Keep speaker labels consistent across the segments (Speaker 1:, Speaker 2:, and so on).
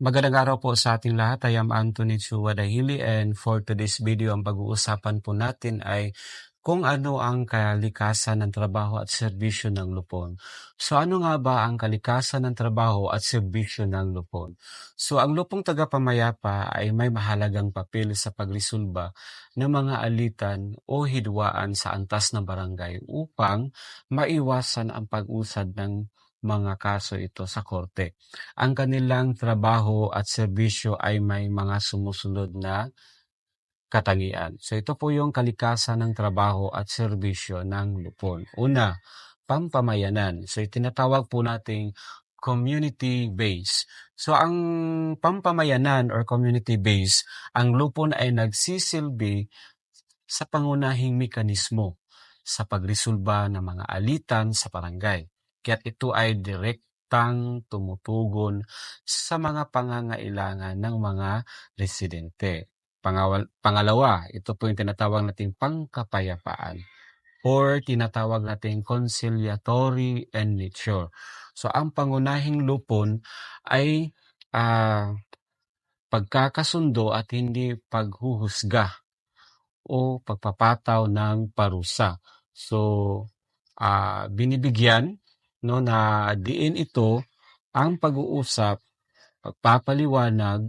Speaker 1: Magandang araw po sa ating lahat. I am Anthony Chua Dahili, and for today's video, ang pag-uusapan po natin ay kung ano ang kalikasan ng trabaho at serbisyo ng lupon. So ano nga ba ang kalikasan ng trabaho at serbisyo ng lupon? So ang lupong tagapamayapa ay may mahalagang papel sa pagrisolba ng mga alitan o hidwaan sa antas ng barangay upang maiwasan ang pag-usad ng mga kaso ito sa korte. Ang kanilang trabaho at serbisyo ay may mga sumusunod na katangian. So ito po yung kalikasan ng trabaho at serbisyo ng lupon. Una, pampamayanan. So itinatawag po nating community base. So ang pampamayanan or community base, ang lupon ay nagsisilbi sa pangunahing mekanismo sa pagresolba ng mga alitan sa barangay. Kaya't ito ay direktang tumutugon sa mga pangangailangan ng mga residente. Pangalawa, ito po yung tinatawag nating pangkapayapaan or tinatawag nating conciliatory in nature. So ang pangunahing lupon ay pagkakasundo at hindi paghuhusga o pagpapataw ng parusa. So binibigyan na diin ito ang pag-uusap, pagpapaliwanag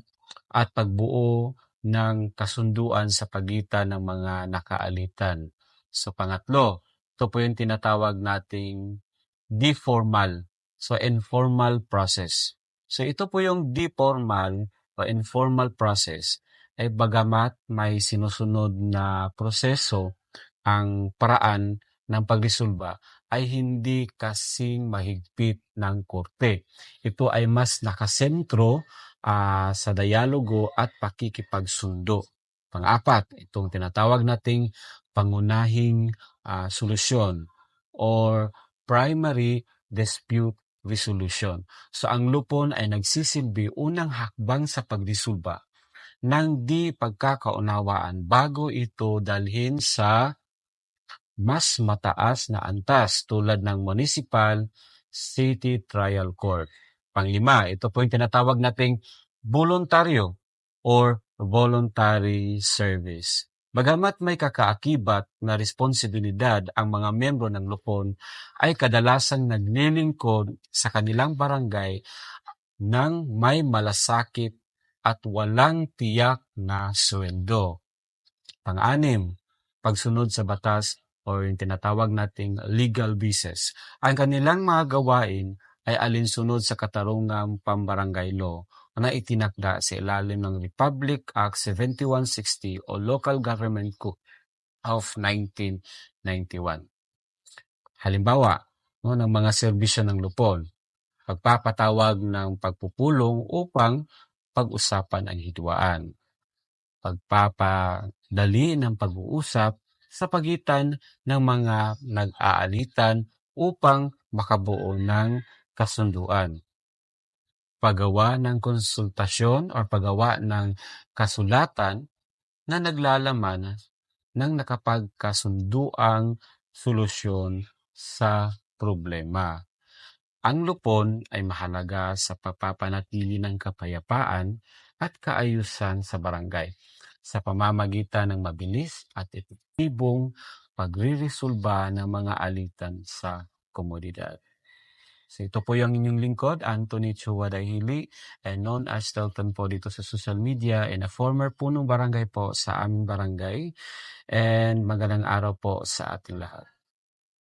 Speaker 1: at pagbuo ng kasunduan sa pagitan ng mga nakaalitan. So pangatlo, ito po yung tinatawag nating deformal. So informal process. So ito po yung deformal o informal process ay bagamat may sinusunod na proseso, ang paraan ng pagresolba ay hindi kasing mahigpit ng korte. Ito ay mas nakasentro sa dialogo at pakikipagsundo. Pang-apat, itong tinatawag nating pangunahing solusyon or primary dispute resolution. So ang lupon ay nagsisilbi unang hakbang sa pagdisolba ng di pagkakaunawaan bago ito dalhin sa mas mataas na antas tulad ng municipal city trial court. Panglima, ito po yung tinatawag nating voluntaryo or voluntary service. Bagamat may kakaakibat na responsibilidad ang mga membro ng lupon, ay kadalasang naglilingkod sa kanilang barangay ng may malasakit at walang tiyak na sweldo. Pang-anim, pagsunod sa batas o yung tinatawag nating legal basis. Ang kanilang mga gawain ay alinsunod sa katarungang pambarangay law na itinakda sa ilalim ng Republic Act 7160 o Local Government Code of 1991. Halimbawa, ng mga serbisyo ng lupon, pagpapatawag ng pagpupulong upang pag-usapan ang hidwaan, pagpapadali ng pag-uusap sa pagitan ng mga nag-aalitan upang makabuo ng kasunduan, paggawa ng konsultasyon o paggawa ng kasulatan na naglalaman ng nakapagkasunduang solusyon sa problema. Ang lupon ay mahalaga sa pagpapanatili ng kapayapaan at kaayusan sa barangay sa pamamagitan ng mabilis at epektibong pagriresolba ng mga alitan sa komunidad. So ito po yung inyong lingkod, Anthony Chua Dahili, and known as Telton po dito sa social media, and a former punong barangay po sa aming barangay. And magandang araw po sa ating lahat.